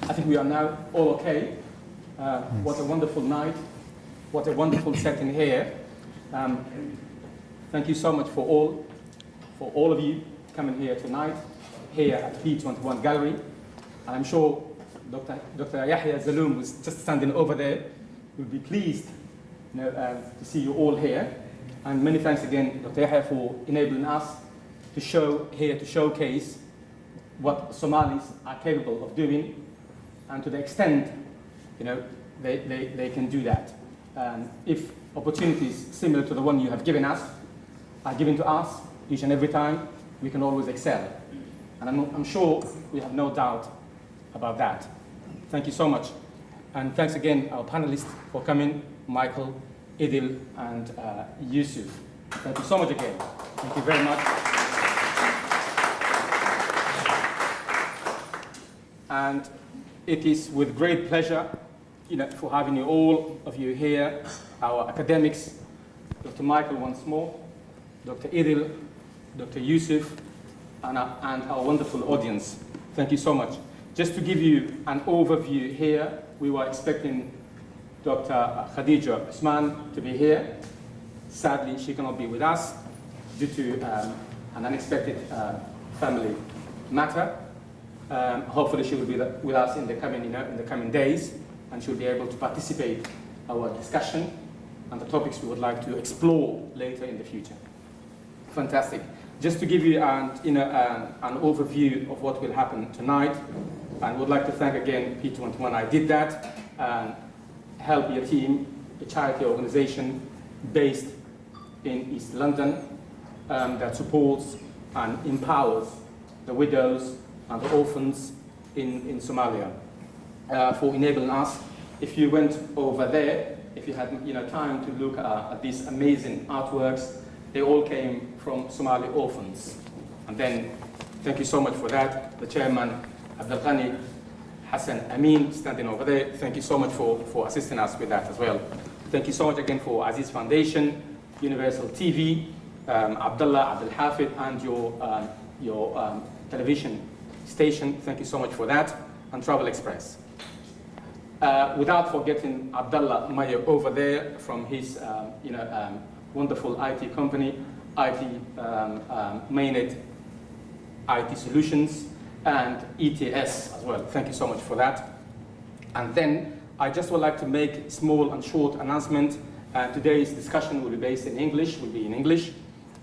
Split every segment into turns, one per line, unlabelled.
I think we are now all okay. What a wonderful night. What a wonderful setting here. Thank you so much for all of you coming here tonight, here at P21 Gallery. I'm sure Dr. Yahya Zaloom, who's just standing over there, will be pleased to see you all here. And many thanks again, Dr. Yahya, for enabling us to showcase what Somalis are capable of doing, and to the extent they can do that. If opportunities similar to the one you have given us are given to us each and every time, we can always excel. And I'm sure we have no doubt about that. Thank you so much. And thanks again, our panelists, for coming, Michael, Idil, and Yusuf. Thank you so much again. Thank you very much. And it is with great pleasure for having all of you here, our academics, Dr. Michael once more, Dr. Idil, Dr. Yusuf, and our wonderful audience. Thank you so much. Just to give you an overview here, we were expecting Dr. Khadija Usman to be here. Sadly, she cannot be with us due to an unexpected family matter. Hopefully, she will be with us in the coming days, and she will be able to participate in our discussion and the topics we would like to explore later in the future. Fantastic. Just to give you an overview of what will happen tonight, and would like to thank again P21. I did that, and Help Your Team, a charity organization based in East London that supports and empowers the widows and the orphans in Somalia, for enabling us. If you went over there, if you had time to look at these amazing artworks, they all came from Somali orphans. And then, thank you so much for that. The chairman, Abdul Ghani Hassan Amin, standing over there. Thank you so much for assisting us with that as well. Thank you so much again for Aziz Foundation, Universal TV, Abdullah Abdul Hafid, and your television station. Thank you so much for that, and Travel Express. Without forgetting Abdullah Mayo over there from his wonderful IT company, Mainnet IT Solutions, and ETS as well. Thank you so much for that. And then I just would like to make a small and short announcement. Today's discussion will be based in English,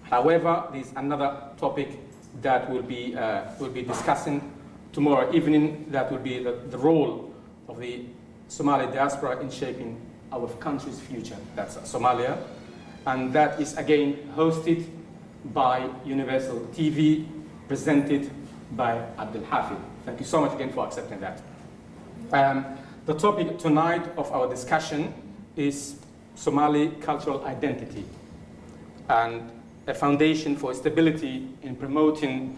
However, there's another topic that we'll be discussing tomorrow evening. That will be the role of the Somali diaspora in shaping our country's future. That's Somalia. And that is again hosted by Universal TV, presented by Abdul Hafid. Thank you so much again for accepting that. The topic tonight of our discussion is Somali cultural identity and a foundation for stability in promoting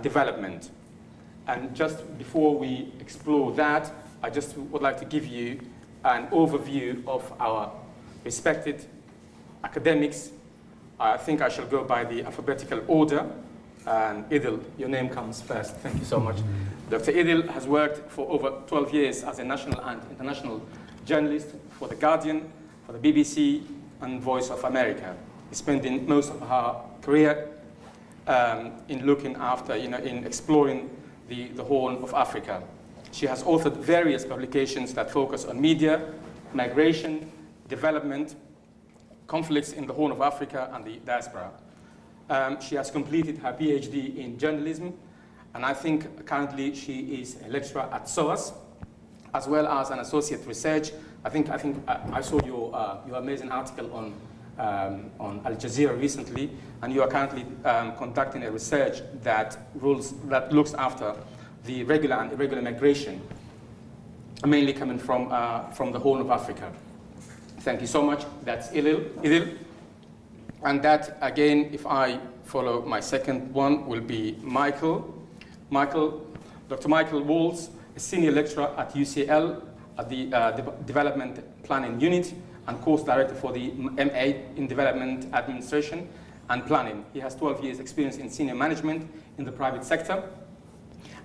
development. And just before we explore that, I just would like to give you an overview of our respected academics. I think I shall go by the alphabetical order. And Idil, your name comes first. Thank you so much. Dr. Idil has worked for over 12 years as a national and international journalist for The Guardian, for the BBC, and Voice of America. He's spending most of her career in looking after, in exploring the Horn of Africa. She has authored various publications that focus on media, migration, development, conflicts in the Horn of Africa, and the diaspora. She has completed her PhD in journalism, and I think currently she is a lecturer at SOAS, as well as an associate research. I think I saw your amazing article on Al Jazeera recently, and you are currently conducting a research that looks after the regular and irregular migration, mainly coming from the Horn of Africa. Thank you so much. That's Idil. And that, again, if I follow my second one, will be Michael. Dr. Michael Walls, a senior lecturer at UCL at the Development Planning Unit and course director for the MA in Development Administration and Planning. He has 12 years experience in senior management in the private sector.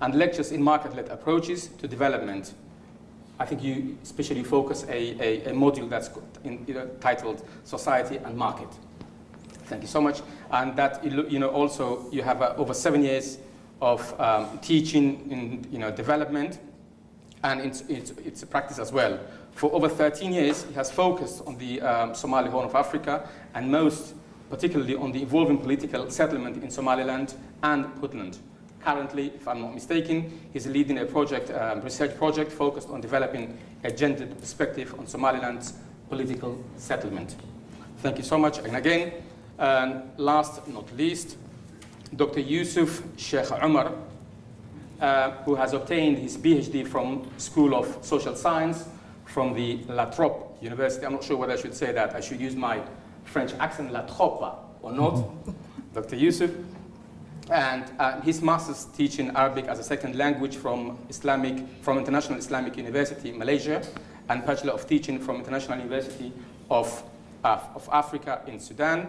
and lectures in market-led approaches to development. I think you especially focus a module that's titled Society and Market. Thank you so much. And that, also you have over 7 years of teaching in development, and it's a practice as well. For over 13 years, he has focused on the Somali Horn of Africa, and most particularly on the evolving political settlement in Somaliland and Puntland. Currently, if I'm not mistaken, he's leading a research project focused on developing a gendered perspective on Somaliland's political settlement. Thank you so much. And again, last but not least, Dr. Yusuf Sheikh Umar, who has obtained his PhD from School of Social Science from the La Trobe University. I'm not sure whether I should say that. I should use my French accent, La Trobe, or not. Dr. Yusuf. And his master's teaching Arabic as a second language from International Islamic University, Malaysia, and Bachelor of Teaching from International University of Africa in Sudan.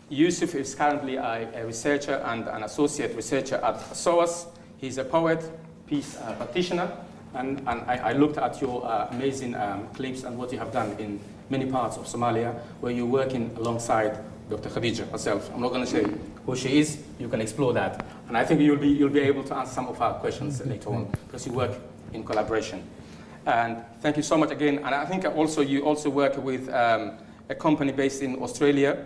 Yusuf is currently a researcher and an associate researcher at SOAS. He's a poet, peace practitioner, and I looked at your amazing clips and what you have done in many parts of Somalia, where you're working alongside Dr. Khadija herself. I'm not going to say who she is. You can explore that, and I think you'll be able to answer some of our questions later on, because you work in collaboration. And thank you so much again. And I think you also work with a company based in Australia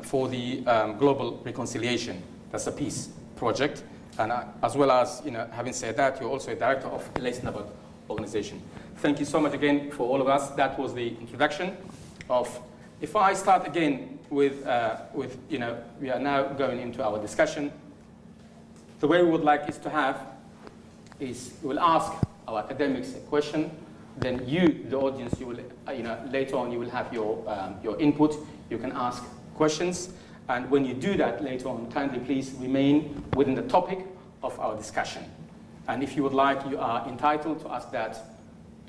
for the global reconciliation. That's a peace project. And as well as, having said that, you're also a director of the Leisnabad organization. Thank you so much again for all of us. That was the introduction of. If I start again with we are now going into our discussion. The way we would like we will ask our academics a question, then you, the audience, you will, later on you will have your input. You can ask questions, and when you do that later on, kindly please remain within the topic of our discussion. And if you would like, you are entitled to ask that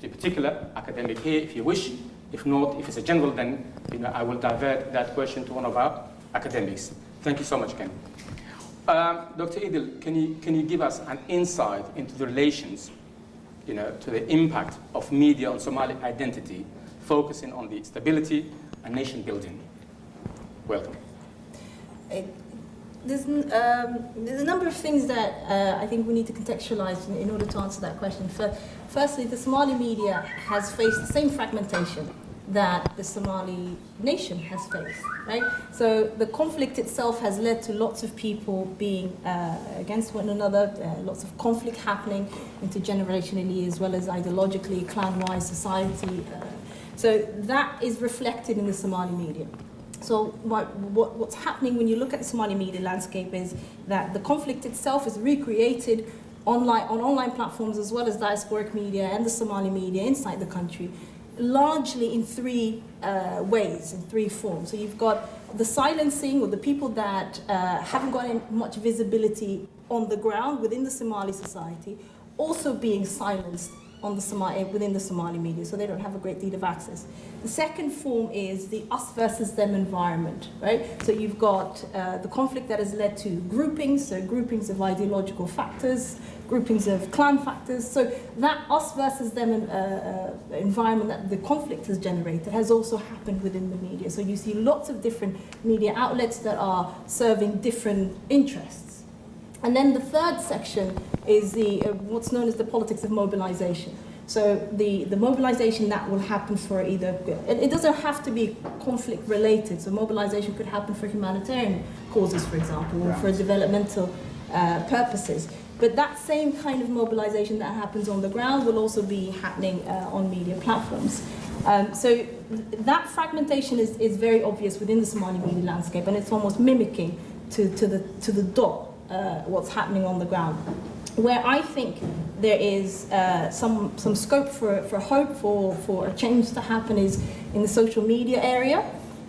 to a particular academic here, if you wish. If not, if it's a general, then I will divert that question to one of our academics. Thank you so much, Ken. Dr. Idil, can you give us an insight into the relations, to the impact of media on Somali identity, focusing on the stability and nation building? Welcome.
There's a number of things that I think we need to contextualize in order to answer that question. Firstly, the Somali media has faced the same fragmentation that the Somali nation has faced, right? So the conflict itself has led to lots of people being against one another, lots of conflict happening intergenerationally as well as ideologically, clan-wise society. So that is reflected in the Somali media. So what's happening when you look at the Somali media landscape is that the conflict itself is recreated on online platforms as well as diasporic media and the Somali media inside the country, largely in three ways, in three forms. So you've got the silencing, or the people that haven't got much visibility on the ground within the Somali society, also being silenced within the Somali media, so they don't have a great deal of access. The second form is the us versus them environment, right? So you've got the conflict that has led to groupings, so groupings of ideological factors, groupings of clan factors. So that us versus them environment that the conflict has generated has also happened within the media. So you see lots of different media outlets that are serving different interests. And then the third section is what's known as the politics of mobilization. So the mobilization that will happen for either, it doesn't have to be conflict related. So mobilization could happen for humanitarian causes, for example, or for developmental purposes. But that same kind of mobilization that happens on the ground will also be happening on media platforms. So that fragmentation is very obvious within the Somali media landscape, and it's almost mimicking to the dot what's happening on the ground. Where I think there is some scope for hope for a change to happen is in the social media area,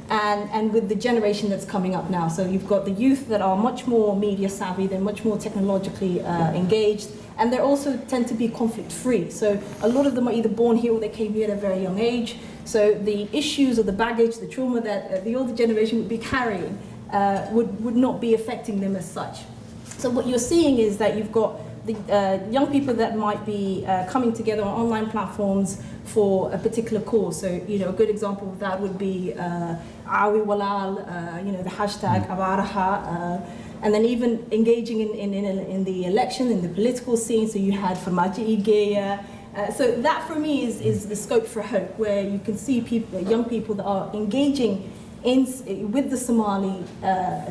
and with the generation that's coming up now. So you've got the youth that are much more media savvy, they're much more technologically engaged, and they also tend to be conflict free. So a lot of them are either born here or they came here at a very young age. So the issues or the baggage, the trauma that the older generation would be carrying would not be affecting them as such. So what you're seeing is that you've got the young people that might be coming together on online platforms for a particular cause. So, a good example of that would be Awi Walal, the hashtag Abaraha, and then even engaging in the election, in the political scene. So you had Farmaji Igeya. So that for me is the scope for hope, where you can see people, young people that are engaging with the Somali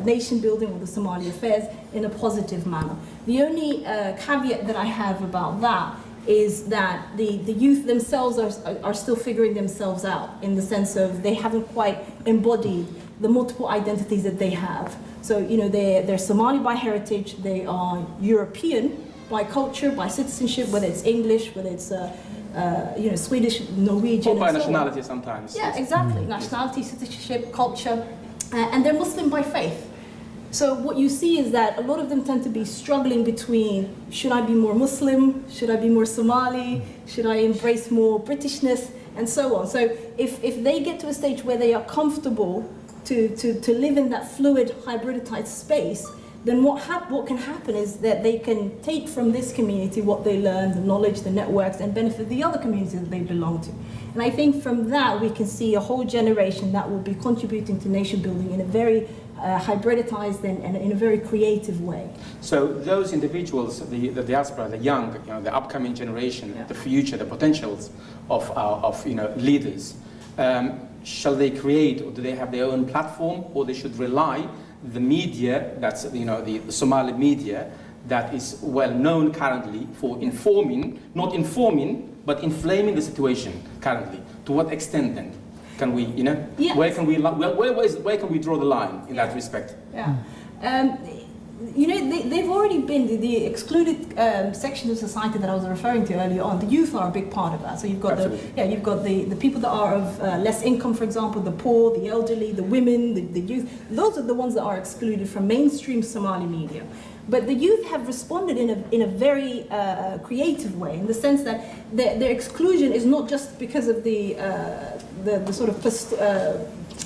nation building or the Somali affairs in a positive manner. The only caveat that I have about that is that the youth themselves are still figuring themselves out, in the sense of they haven't quite embodied the multiple identities that they have. So, they're Somali by heritage, they are European by culture, by citizenship, whether it's English, whether it's Swedish, Norwegian,
or by nationality sometimes.
Yeah, exactly. Nationality, citizenship, culture, and they're Muslim by faith. So what you see is that a lot of them tend to be struggling between, should I be more Muslim? Should I be more Somali? Should I embrace more Britishness? And so on. So if they get to a stage where they are comfortable to live in that fluid, hybridized space, then what can happen is that they can take from this community what they learn, the knowledge, the networks, and benefit the other communities that they belong to. And I think from that we can see a whole generation that will be contributing to nation building in a very hybridized and in a very creative way.
So those individuals, the diaspora, the young, the upcoming generation, the future, the potentials of leaders, shall they create, or do they have their own platform, or they should rely the media, that's the Somali media, that is well known currently for not informing, but inflaming the situation currently? To what extent then can we,
Yes.
where can we draw the line in that respect?
Yeah. They've already been the excluded section of society that I was referring to earlier on. The youth are a big part of that. So you've got the people that are of less income, for example, the poor, the elderly, the women, the youth. Those are the ones that are excluded from mainstream Somali media. But the youth have responded in a very creative way, in the sense that their exclusion is not just because of the sort of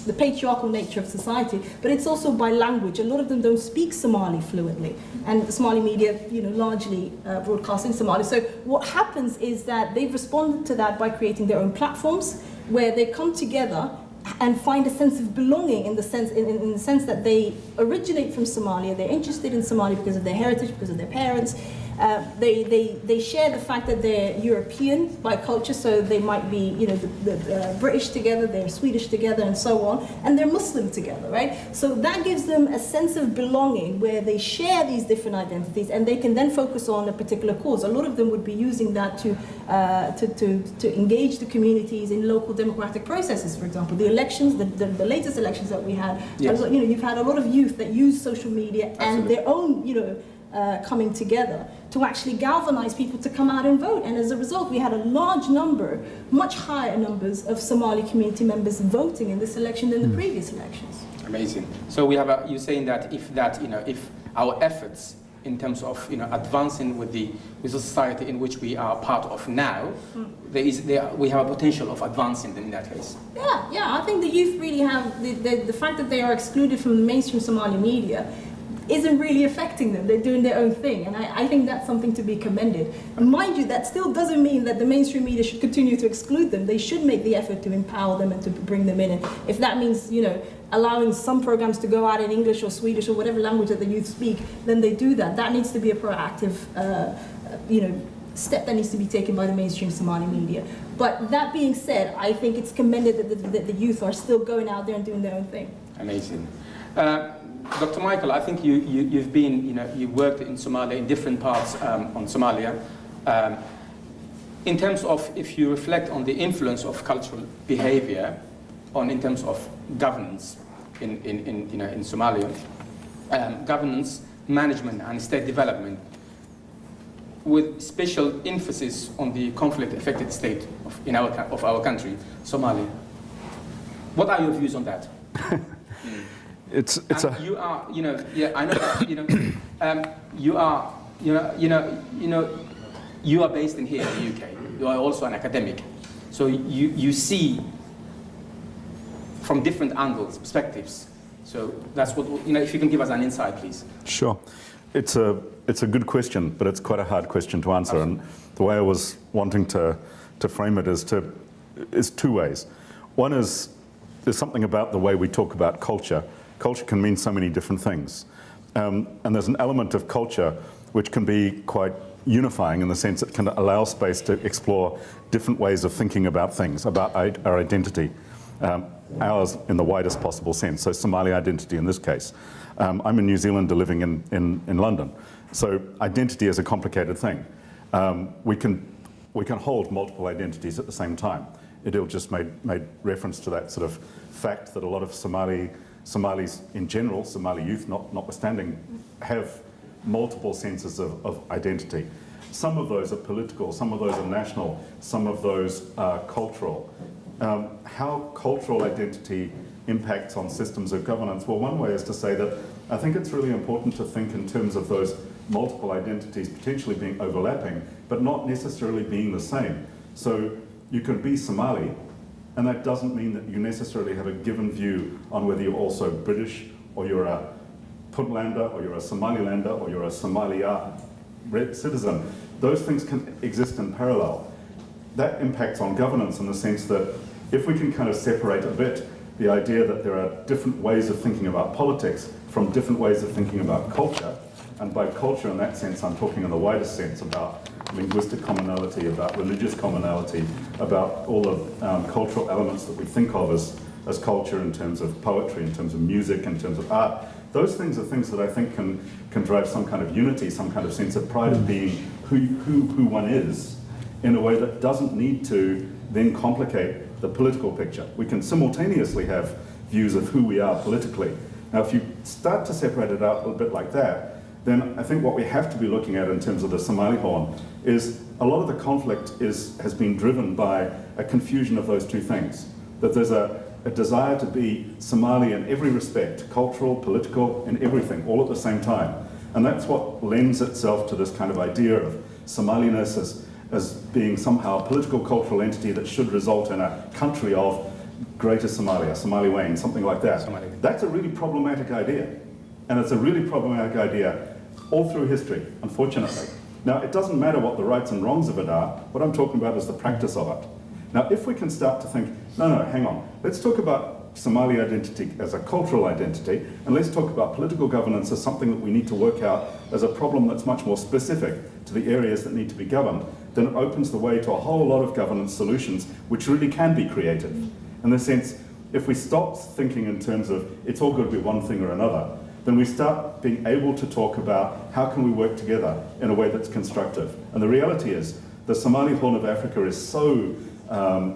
the patriarchal nature of society, but it's also by language. A lot of them don't speak Somali fluently, and the Somali media, largely broadcast in Somali. So what happens is that they've responded to that by creating their own platforms, where they come together and find a sense of belonging, in the sense that they originate from Somalia. They're interested in Somalia because of their heritage, because of their parents. They share the fact that they're European by culture, so they might be, the British together, they're Swedish together, and so on, and they're Muslim together, right? So that gives them a sense of belonging, where they share these different identities, and they can then focus on a particular cause. A lot of them would be using that to engage the communities in local democratic processes. For example, the elections, the latest elections that we had.
Yes.
You've had a lot of youth that use social media and their own, coming together to actually galvanize people to come out and vote. And as a result, we had a large number, much higher numbers of Somali community members voting in this election than the previous elections.
Amazing. So you're saying that if our efforts in terms of advancing with the society in which we are part of now, we have a potential of advancing in that case.
Yeah. I think the youth really have the fact that they are excluded from the mainstream Somali media isn't really affecting them. They're doing their own thing, and I think that's something to be commended. And mind you, that still doesn't mean that the mainstream media should continue to exclude them. They should make the effort to empower them and to bring them in. And if that means, allowing some programs to go out in English or Swedish or whatever language that the youth speak, then they do that. That needs to be a proactive, step that needs to be taken by the mainstream Somali media. But that being said, I think it's commended that the youth are still going out there and doing their own thing.
Amazing. Dr. Michael, I think you've been, you worked in Somalia, in different parts on Somalia. In terms of, if you reflect on the influence of cultural behavior in terms of governance in Somalia, governance, management and state development, with special emphasis on the conflict-affected state of our country, Somalia. What are your views on that? You are, I know that, you are based in here in the UK. You are also an academic, so you see from different angles, perspectives. So that's what, if you can give us an insight, please.
Sure. It's a it's a good question, but it's quite a hard question to answer. And the way I was wanting to frame it is two ways. One is, there's something about the way we talk about culture. Culture can mean so many different things. And there's an element of culture which can be quite unifying in the sense it can allow space to explore different ways of thinking about things, about our identity, ours in the widest possible sense, so Somali identity in this case. I'm a New Zealander living in London, so identity is a complicated thing. We can hold multiple identities at the same time. Idil just made reference to that sort of fact that a lot of Somalis in general, Somali youth notwithstanding, have multiple senses of identity. Some of those are political, some of those are national, some of those are cultural. How cultural identity impacts on systems of governance? Well, one way is to say that I think it's really important to think in terms of those multiple identities potentially being overlapping, but not necessarily being the same. So you can be Somali, and that doesn't mean that you necessarily have a given view on whether you're also British, or you're a Puntlander, or you're a Somalilander, or you're a Somalia citizen. Those things can exist in parallel. That impacts on governance in the sense that if we can kind of separate a bit the idea that there are different ways of thinking about politics from different ways of thinking about culture, and by culture in that sense I'm talking in the widest sense about linguistic commonality, about religious commonality, about all the cultural elements that we think of as culture in terms of poetry, in terms of music, in terms of art. Those things are things that I think can drive some kind of unity, some kind of sense of pride of being who one is, in a way that doesn't need to then complicate the political picture. We can simultaneously have views of who we are politically. Now, if you start to separate it out a little bit like that, then I think what we have to be looking at in terms of the Somali Horn is a lot of the conflict has been driven by a confusion of those two things. That there's a desire to be Somali in every respect, cultural, political, and everything, all at the same time. And that's what lends itself to this kind of idea of Somaliness as being somehow a political, cultural entity that should result in a country of Greater Somalia, Somaliland, something like that. That's a really problematic idea. And it's a really problematic idea all through history, unfortunately. Now, it doesn't matter what the rights and wrongs of it are. What I'm talking about is the practice of it. Now, if we can start to think, no, hang on, let's talk about Somali identity as a cultural identity, and let's talk about political governance as something that we need to work out as a problem that's much more specific to the areas that need to be governed, then it opens the way to a whole lot of governance solutions which really can be creative. In the sense, if we stop thinking in terms of it's all got to be one thing or another, then we start being able to talk about how can we work together in a way that's constructive. And the reality is, the Somali Horn of Africa is so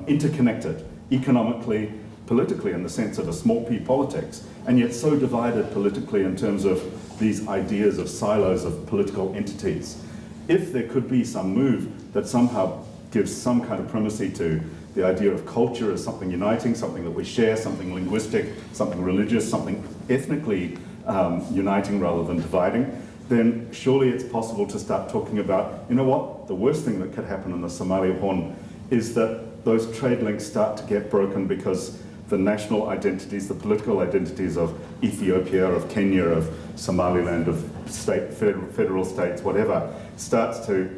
interconnected economically, politically in the sense of a small p politics, and yet so divided politically in terms of these ideas of silos of political entities. If there could be some move that somehow gives some kind of primacy to the idea of culture as something uniting, something that we share, something linguistic, something religious, something ethnically uniting rather than dividing, then surely it's possible to start talking about, you know what, the worst thing that could happen in the Somali Horn is that those trade links start to get broken because the national identities, the political identities of Ethiopia, of Kenya, of Somaliland, of federal states, whatever, starts to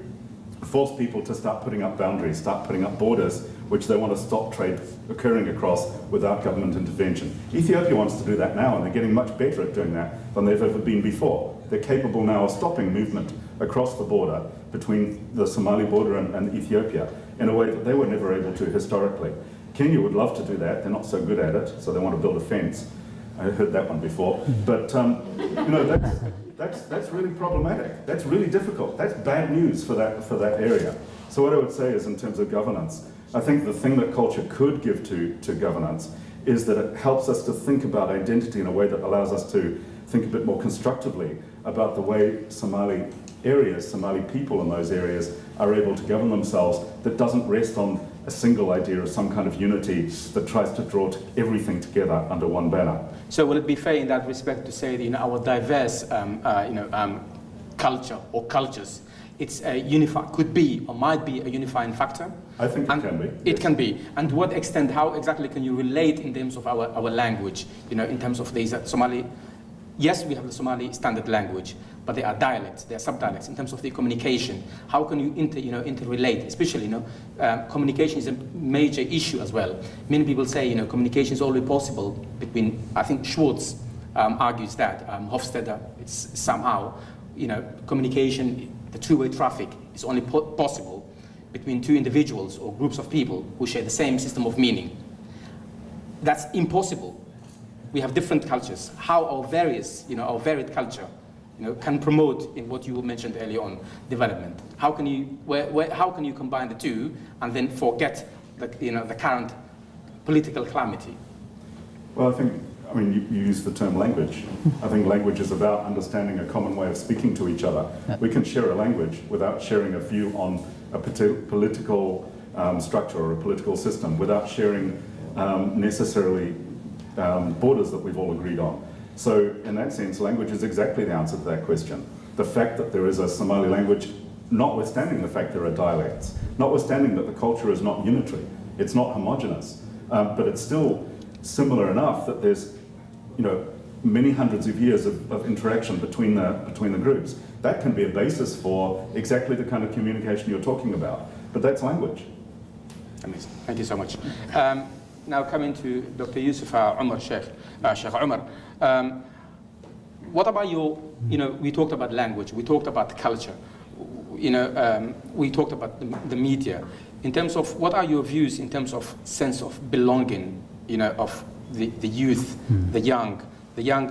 force people to start putting up boundaries, start putting up borders, which they want to stop trade occurring across without government intervention. Ethiopia wants to do that now, and they're getting much better at doing that than they've ever been before. They're capable now of stopping movement across the border between the Somali border and Ethiopia in a way that they were never able to historically. Kenya would love to do that. They're not so good at it, so they want to build a fence. I heard that one before. But you know, that's really problematic. That's really difficult. That's bad news for that area. So what I would say is, in terms of governance, I think the thing that culture could give to governance is that it helps us to think about identity in a way that allows us to think a bit more constructively about the way Somali people in those areas are able to govern themselves, that doesn't rest on a single idea of some kind of unity that tries to draw everything together under one banner.
So will it be fair in that respect to say that, our diverse culture or cultures, it's could be or might be a unifying factor?
I think it can be.
It can be. And to what extent, how exactly can you relate in terms of our language, in terms of these Somali? Yes, we have the Somali standard language, but they are dialects, they are subdialects in terms of the communication. How can you interrelate? Especially, communication is a major issue as well. Many people say, communication is only possible between, I think Schwartz argues that, Hofstadter, it's somehow, communication, the two-way traffic is only possible between two individuals or groups of people who share the same system of meaning. That's impossible. We have different cultures. How our varied culture, can promote in what you mentioned earlier on, development. How can you combine the two and then forget the current political calamity?
Well, you use the term language. I think language is about understanding a common way of speaking to each other. Yeah. We can share a language without sharing a view on a political structure or a political system, without sharing necessarily borders that we've all agreed on. So in that sense, language is exactly the answer to that question. The fact that there is a Somali language, notwithstanding the fact there are dialects, notwithstanding that the culture is not unitary, it's not homogenous, but it's still similar enough that there's many hundreds of years of interaction between the groups. That can be a basis for exactly the kind of communication you're talking about. But that's language.
Amazing. Thank you so much. Now coming to Dr. Yusuf Umar, Sheikh Umar. What about we talked about language, we talked about culture, we talked about the media. In terms of, what are your views in terms of sense of belonging, of the youth, the young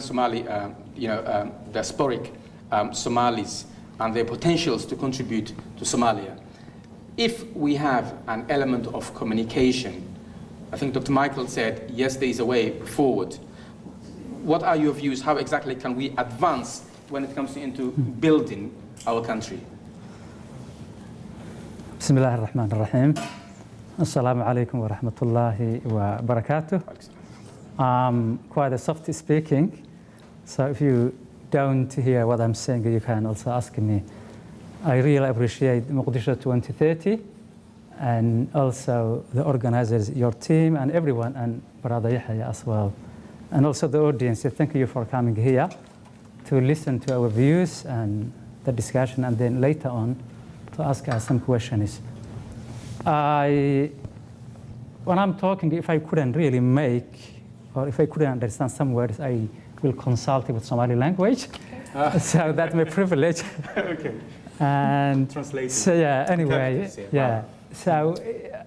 Somali, diasporic Somalis and their potentials to contribute to Somalia? If we have an element of communication, I think Dr. Michael said, yes, there is a way forward. What are your views? How exactly can we advance when it comes into building our country?
Bismillah ar-Rahman ar-Rahim. Assalamu alaikum wa rahmatullahi wa barakatuh. Quite a soft speaking, so if you don't hear what I'm saying, you can also ask me. I really appreciate Mogadishu 2030 and also the organizers, your team, and everyone, and Brother Yahya as well. And also the audience, thank you for coming here to listen to our views and the discussion, and then later on to ask us some questions. When I'm talking, if I couldn't really make, or if I couldn't understand some words, I will consult with Somali language. So that's my privilege.
Okay.
And
translation.
So yeah, anyway, yeah. So,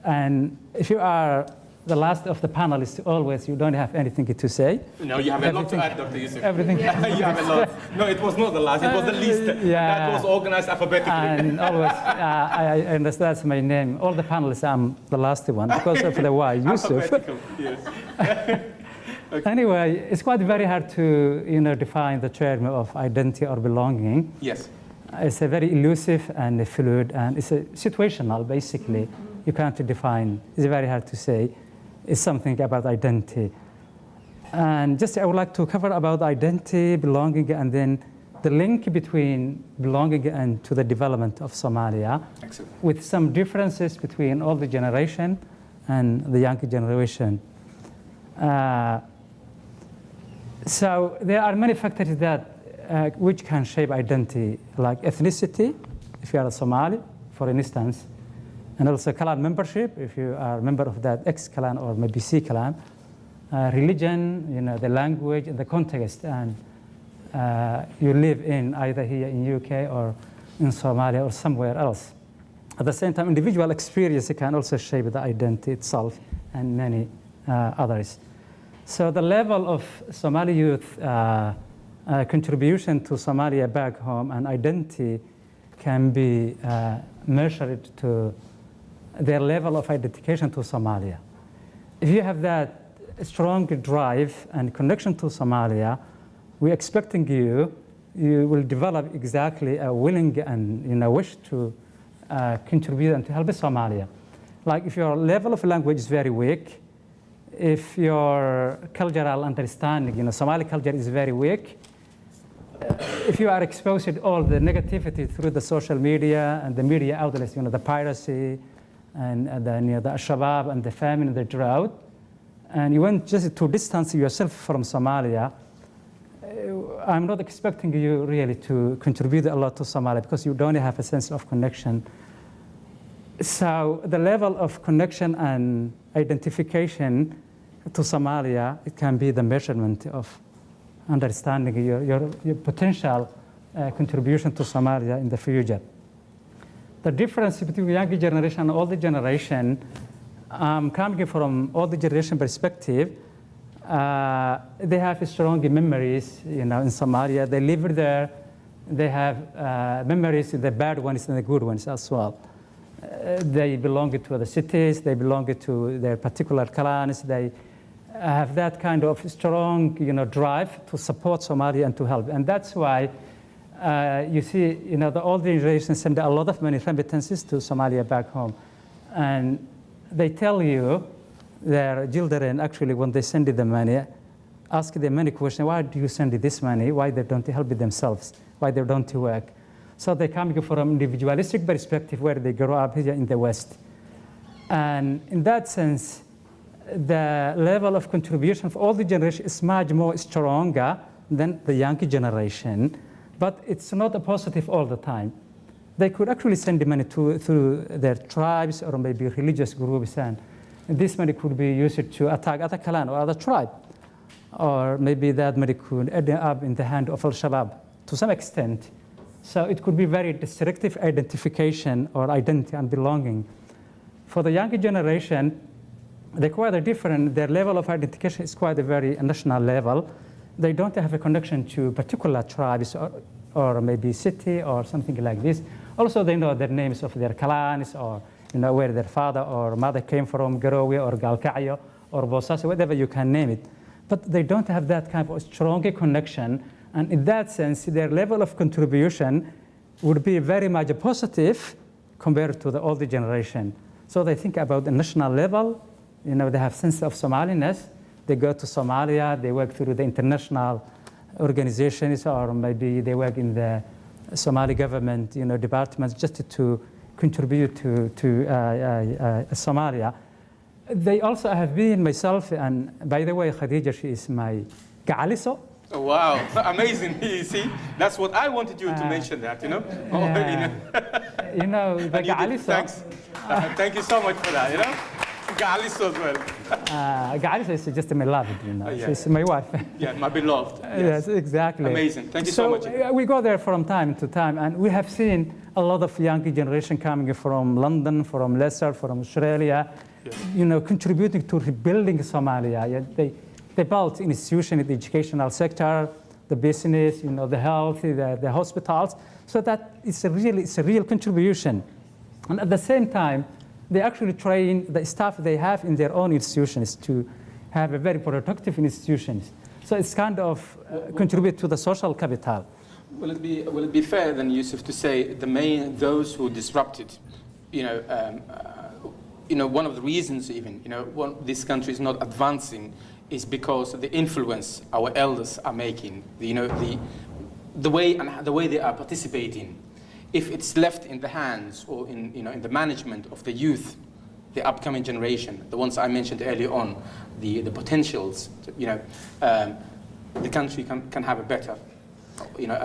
and if you are the last of the panelists, always you don't have anything to say.
No, you have a lot to add, Dr. Yusuf.
Everything.
You have a lot. No, it was not the last, it was the least.
Yeah.
That was organized alphabetically.
And always, I understand that's my name. All the panelists, I'm the last one because of the Y, Yusuf.
Alphabetical, yes.
Okay. Anyway, it's quite very hard to define the term of identity or belonging.
Yes.
It's a very elusive and fluid, and it's a situational, basically. You can't define, it's very hard to say. It's something about identity. And just I would like to cover about identity, belonging, and then the link between belonging and to the development of Somalia.
Excellent. With
some differences between older generation and the younger generation. So there are many factors that which can shape identity, like ethnicity, if you are a Somali, for instance, and also clan membership, if you are a member of that X clan or maybe C clan, religion, the language, and the context, and you live in either here in UK or in Somalia or somewhere else. At the same time, individual experience can also shape the identity itself and many others. So the level of Somali youth contribution to Somalia back home and identity can be measured to their level of identification to Somalia. If you have that strong drive and connection to Somalia, we're expecting you will develop exactly a willing and wish to contribute and to help Somalia. Like if your level of language is very weak, if your cultural understanding, Somali culture is very weak, if you are exposed to all the negativity through the social media and the media outlets, the piracy and then the Shabab and the famine and the drought, and you want just to distance yourself from Somalia, I'm not expecting you really to contribute a lot to Somalia because you don't have a sense of connection. So the level of connection and identification to Somalia, it can be the measurement of understanding your potential contribution to Somalia in the future. The difference between younger generation and older generation, coming from older generation perspective, they have strong memories, in Somalia. They live there. They have memories, the bad ones and the good ones as well. They belong to the cities. They belong to their particular clans. They have that kind of strong, drive to support Somalia and to help. And that's why you see, the older generation send a lot of money remittances to Somalia back home. And they tell you, their children, actually, when they send the money, ask them many questions. Why do you send this money? Why they don't help themselves? Why they don't work? So they come from individualistic perspective where they grow up here in the West. And in that sense, the level of contribution of all the generation is much more stronger than the younger generation, but it's not a positive all the time. They could actually send the money through their tribes or maybe religious groups, and this money could be used to attack other clan or other tribe. Or maybe that money could end up in the hand of Al-Shabaab to some extent. So it could be very destructive identification or identity and belonging. For the younger generation, they're quite different. Their level of identification is quite a very national level. They don't have a connection to particular tribes or maybe city or something like this. Also, they know the names of their clans or where their father or mother came from, Garowe or Galkayo or Bosas, whatever you can name it. But they don't have that kind of strong connection. And in that sense, their level of contribution would be very much positive compared to the older generation. So they think about the national level. They have sense of Somaliness. They go to Somalia. They work through the international organizations, or maybe they work in the Somali government, departments, just to contribute to Somalia. They also have been myself, and by the way, Khadija, she is my ga'aliso.
Oh, wow, amazing. You see, that's what I wanted you to mention that,
the ga'aliso.
Thanks. Thank you so much for that, Ga'aliso as well.
Ga'aliso is just my beloved,
Yeah.
She's my wife.
Yeah, my beloved.
Yes, exactly.
Amazing. Thank you so much.
We go there from time to time, and we have seen a lot of young generation coming from London, from Leicester, from Australia, contributing to rebuilding Somalia. Yeah, they built institutions in the educational sector, the business, the health, the hospitals. So that it's a real contribution. And at the same time, they actually train the staff they have in their own institutions to have a very productive institutions. So it's kind of contribute to the social capital.
Will it be fair then, Yusuf, to say those who disrupted, one of the reasons even, this country is not advancing is because of the influence our elders are making, the way they are participating. If it's left in the hands or in the management of the youth, the upcoming generation, the ones I mentioned earlier on, the potentials, the country can have a better,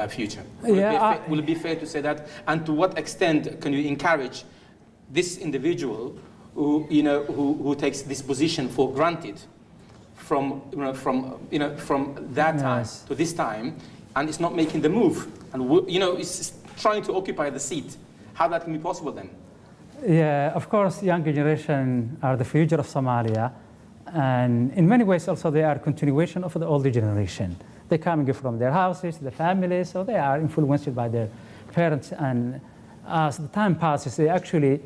future. Will it be fair to say that? And to what extent can you encourage this individual who takes this position for granted from that time to this time, and it's not making the move, and it's trying to occupy the seat? How that can be possible then?
Yeah, of course, younger generation are the future of Somalia, and in many ways also they are continuation of the older generation. They're coming from their houses, their families, so they are influenced by their parents, and as the time passes, they actually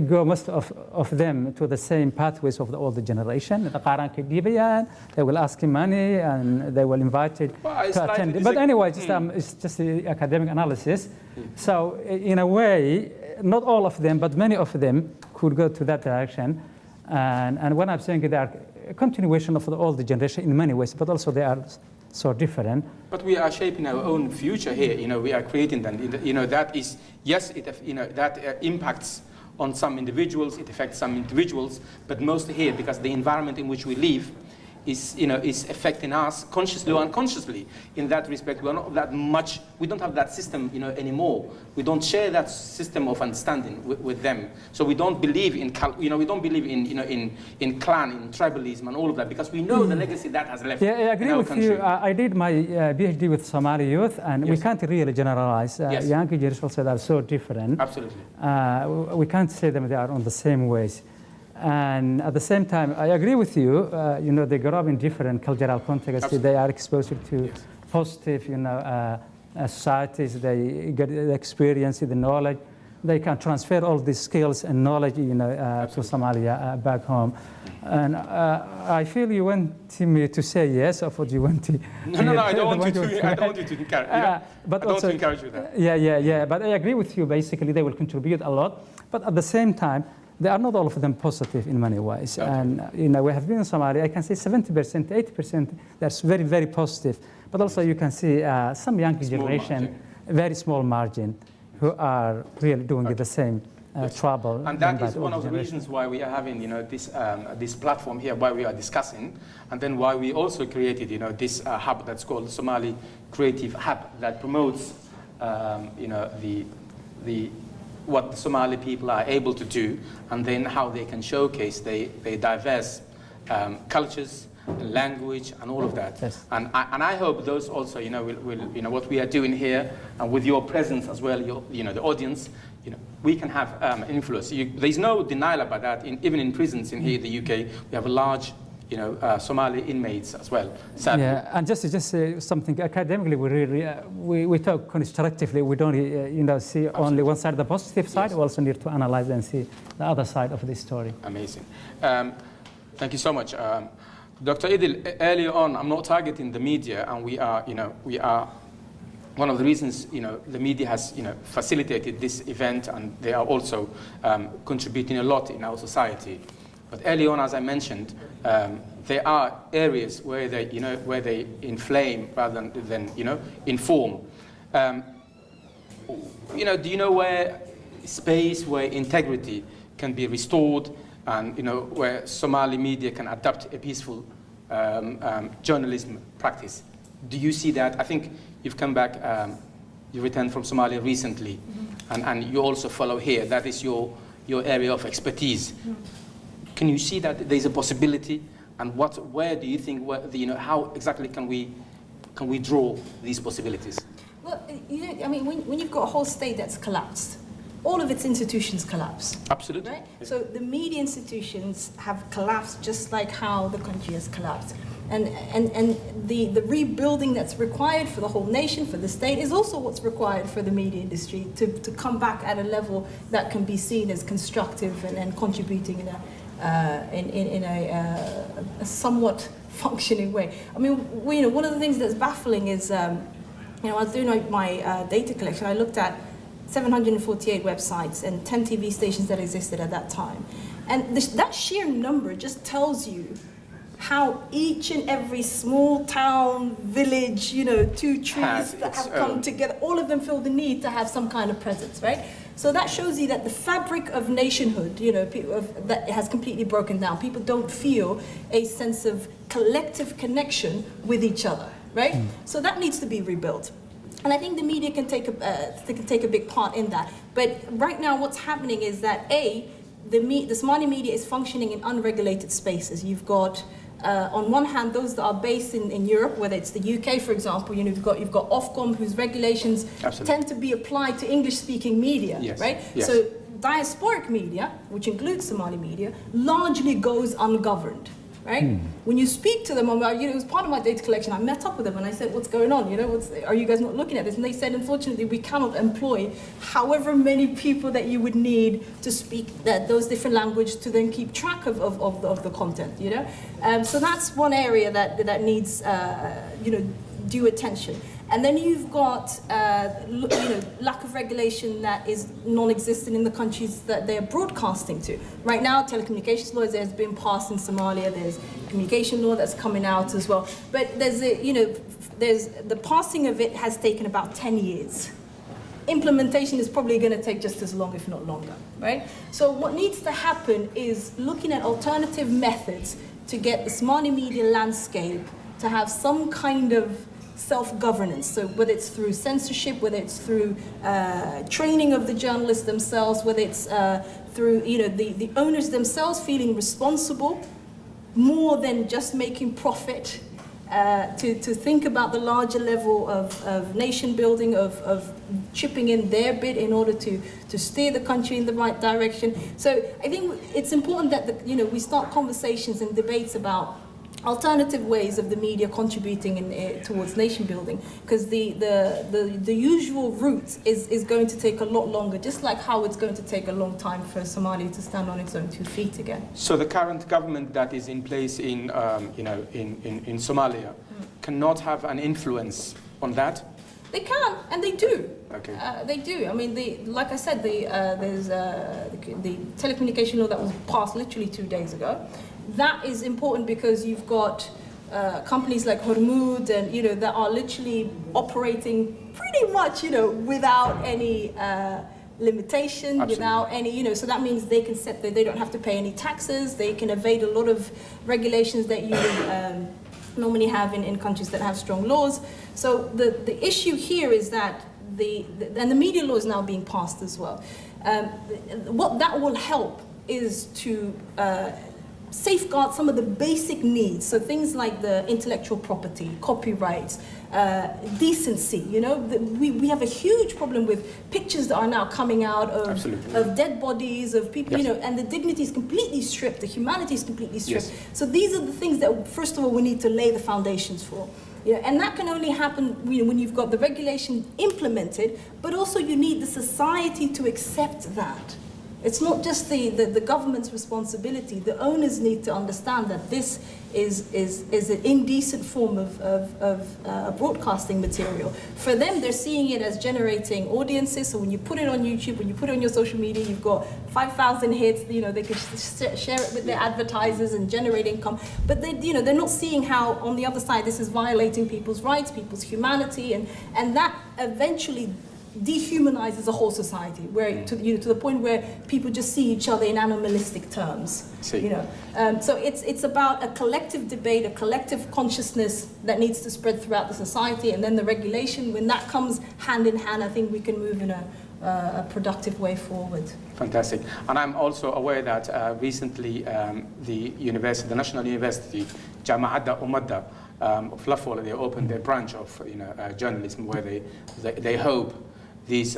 go, most of them, to the same pathways of the older generation. They will ask him money, and they will invite it to attend. But anyway, it's just the academic analysis. So in a way, not all of them, but many of them could go to that direction. And when I'm saying they are a continuation of the older generation in many ways, but also they are so different.
But we are shaping our own future here. We are creating them. That is, yes, that impacts on some individuals, it affects some individuals, but mostly here, because the environment in which we live is affecting us consciously or unconsciously. In that respect, we're not that much. We don't have that system, anymore. We don't share that system of understanding with them. So we don't believe in, we don't believe in clan, in tribalism, and all of that, because we know the legacy that has left.
Yeah, I agree
in our
with
country.
you. I did my PhD with Somali youth, and we can't really generalize.
Yes.
Young generations are so different.
Absolutely.
We can't say them they are on the same ways. And at the same time, I agree with you. They grow up in different cultural contexts.
Absolutely.
They are exposed to positive, societies. They get the experience, the knowledge. They can transfer all these skills and knowledge, to Somalia back home. And I feel you want me to say yes, or what you want to?
No, I don't want you to. I don't want you to encourage.
But
I don't
also,
want to encourage you that.
Yeah. But I agree with you. Basically, they will contribute a lot. But at the same time, they are not all of them positive in many ways.
Okay.
And we have been in Somalia. I can say 70%, 80%. That's very, very positive. But also, you can see some young generation, very small margin, who are really doing the same trouble.
And that is one of the reasons why we are having, this platform here, why we are discussing, and then why we also created, this hub that's called the Somali Creative Hub that promotes, what the Somali people are able to do, and then how they can showcase their diverse cultures, and language, and all of that.
Yes.
And I hope those also, will what we are doing here, and with your presence as well, the audience, we can have influence. There's no denial about that. Even in prisons in here in the UK, we have a large, Somali inmates as well. Sadly.
Yeah, and just say something academically, we talk constructively. We don't see only one side, the positive side.
Yes.
We also need to analyze and see the other side of the story.
Amazing. Thank you so much. Dr. Idil, earlier on, I'm not targeting the media, and we are one of the reasons, the media has, facilitated this event, and they are also contributing a lot in our society. But early on, as I mentioned, there are areas where they inflame rather than inform. Do you know where space where integrity can be restored, and where Somali media can adopt a peaceful journalism practice? Do you see that? I think you've come back, you returned from Somalia recently, and you also follow here. That is your area of expertise. Can you see that there's a possibility, and where do you think, how exactly can we draw these possibilities?
Well, when you've got a whole state that's collapsed, all of its institutions collapse.
Absolutely.
Right? So the media institutions have collapsed just like how the country has collapsed. And the rebuilding that's required for the whole nation, for the state, is also what's required for the media industry to come back at a level that can be seen as constructive and contributing in a somewhat functioning way. I mean, one of the things that's baffling is, I was doing my data collection. I looked at 748 websites and 10 TV stations that existed at that time. And that sheer number just tells you how each and every small town, village, 2 trees that have come together, all of them feel the need to have some kind of presence, right? So that shows you that the fabric of nationhood, that has completely broken down. People don't feel a sense of collective connection with each other, right? So that needs to be rebuilt. And I think the media can take a big part in that. But right now what's happening is that the Somali media is functioning in unregulated spaces. You've got, on one hand, those that are based in Europe, whether it's the UK, for example, you've got Ofcom, whose regulations tend to be applied to English-speaking media, right? Yes. So diasporic media, which includes Somali media, largely goes ungoverned. Right? When you speak to them, it was part of my data collection. I met up with them and I said, "What's going on? Are you guys not looking at this?" And they said, "Unfortunately, we cannot employ however many people that you would need to speak those different languages to then keep track of the content." So that's one area that needs due attention. And then you've got lack of regulation that is non-existent in the countries that they're broadcasting to. Right now, telecommunications law has been passed in Somalia. There's communication law that's coming out as well. But there's the passing of it has taken about 10 years. Implementation is probably going to take just as long, if not longer, right? So what needs to happen is looking at alternative methods to get the Somali media landscape to have some kind of self-governance. So whether it's through censorship, whether it's through training of the journalists themselves, whether it's through the owners themselves feeling responsible more than just making profit, to think about the larger level of nation building, of chipping in their bit in order to steer the country in the right direction. So I think it's important that we start conversations and debates about alternative ways of the media contributing towards nation building, because the usual route is going to take a lot longer, just like how it's going to take a long time for Somalia to stand on its own 2 feet again.
So the current government that is in place in Somalia cannot have an influence on that?
They can, and they do.
Okay.
They do. I mean, like I said, there's the telecommunication law that was passed literally 2 days ago. That is important because you've got companies like Hormuz and that are literally operating pretty much without any limitation.
Absolutely.
Without any so that means they can they don't have to pay any taxes. They can evade a lot of regulations that you would normally have in countries that have strong laws. So the issue here is that and the media law is now being passed as well. What that will help is to safeguard some of the basic needs, so things like the intellectual property, copyright, decency. We have a huge problem with pictures that are now coming out of dead bodies, of people,
yes.
And the dignity is completely stripped, the humanity is completely stripped.
Yes.
So these are the things that, first of all, we need to lay the foundations for. And that can only happen when you've got the regulation implemented, but also you need the society to accept that. It's not just the government's responsibility. The owners need to understand that this is an indecent form of broadcasting material. For them, they're seeing it as generating audiences. So when you put it on YouTube, when you put it on your social media, you've got 5,000 hits. They can share it with their advertisers and generate income. But they're not seeing how on the other side this is violating people's rights, people's humanity, and that eventually dehumanizes a whole society, where to the point where people just see each other in animalistic terms. So it's about a collective debate, a collective consciousness that needs to spread throughout the society, and then the regulation. When that comes hand in hand, I think we can move in a productive way forward.
Fantastic. And I'm also aware that recently the National University, Jama'at Umadda of Lafol, they opened their branch of journalism, where they hope these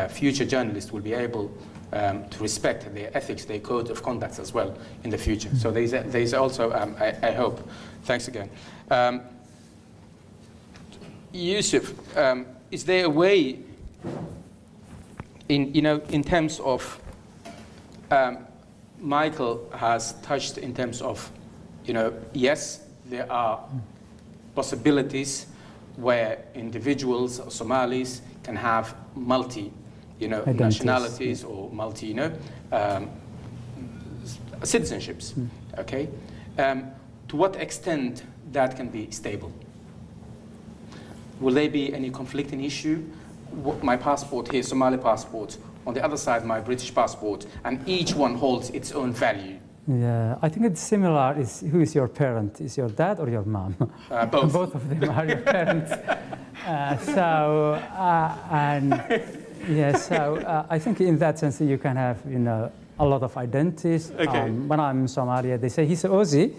future journalists will be able to respect their ethics, their code of conduct as well in the future. So there's also, I hope. Thanks again. Yusuf, is there a way, in terms of, Michael has touched in terms of, yes, there are possibilities where individuals or Somalis can have multi, nationalities, or multi, citizenships. Okay, to what extent that can be stable? Will there be any conflicting issue? My passport here, Somali passport. On the other side, my British passport, and each one holds its own value.
Yeah, I think it's similar. Who is your parent? Is your dad or your mom?
Both.
Both of them are your parents. I think in that sense you can have a lot of identities.
Okay.
When I'm in Somalia, they say he's Aussie,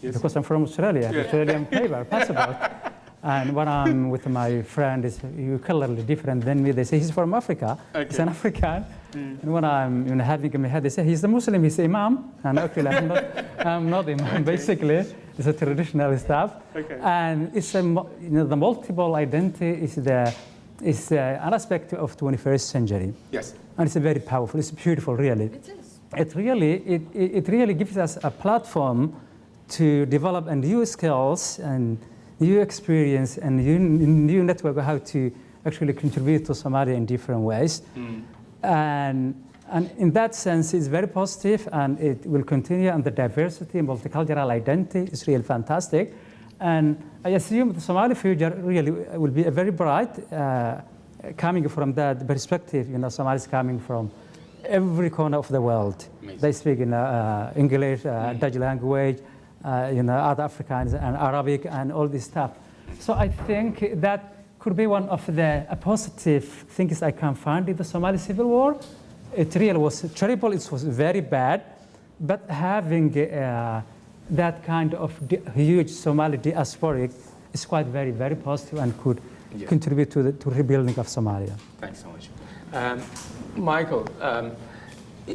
yes, because I'm from Australia,
yeah.
Australian paper, passport. And when I'm with my friend, you're clearly different than me. They say he's from Africa. Okay. He's an African. And when I'm having in my head, they say he's a Muslim, he's Imam. And actually, I'm not Imam, basically. It's a traditional stuff. Okay. And it's the multiple identity is an aspect of 21st century.
Yes.
And it's very powerful. It's beautiful, really.
It is.
It really gives us a platform to develop a new skills and new experience and new network of how to actually contribute to Somalia in different ways. And in that sense, it's very positive, and it will continue, and the diversity, multicultural identity is really fantastic. And I assume the Somali future really will be a very bright, coming from that perspective, Somalis coming from every corner of the world.
Amazing.
They speak in English, Dutch language, other Afrikaans and Arabic and all this stuff. So I think that could be one of the positive things I can find in the Somali civil war. It really was terrible, it was very bad, but having that kind of huge Somali diaspora is quite very, very positive and could contribute to the rebuilding of Somalia.
Thanks so much. Michael,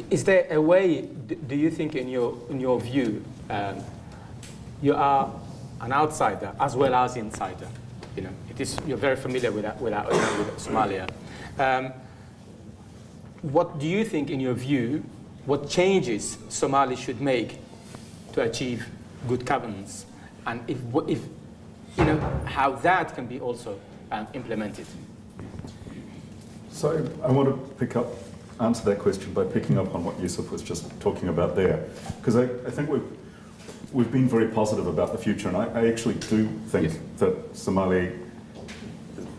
is there a way, do you think in your view, you are an outsider as well as insider? You know, you're very familiar with Somalia. What do you think in your view, what changes Somali should make to achieve good governance? And if you know, how that can be also implemented?
So I want to answer that question by picking up on what Yusuf was just talking about there, because I think we've been very positive about the future, and I actually do think that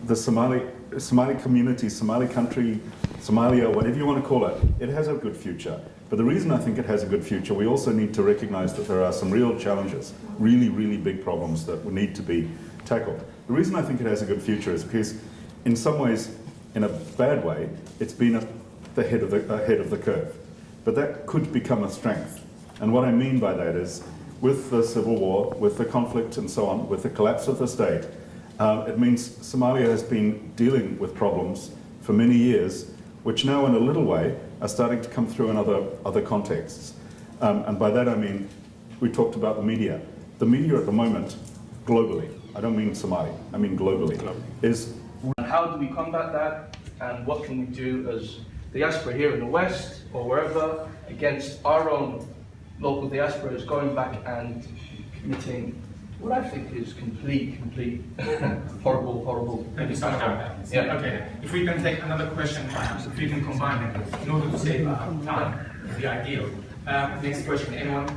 the Somali community, Somali country, Somalia, whatever you want to call it, it has a good future. But the reason I think it has a good future, we also need to recognize that there are some real challenges, really, really big problems that need to be tackled. The reason I think it has a good future is because, in some ways, in a bad way, it's been ahead of the curve. But that could become a strength. And what I mean by that is, with the civil war, with the conflict and so on, with the collapse of the state, it means Somalia has been dealing with problems for many years, which now in a little way are starting to come through in other contexts. And by that I mean, we talked about the media. The media at the moment, globally, I don't mean Somali, I mean globally, is...
And how do we combat that, and what can we do as diaspora here in the West or wherever against our own local diasporas going back and committing what I think is complete horrible.
Thank you so much.
Yeah.
Okay. If we can take another question, if we can combine it in order to save time, would be ideal. Next question, anyone?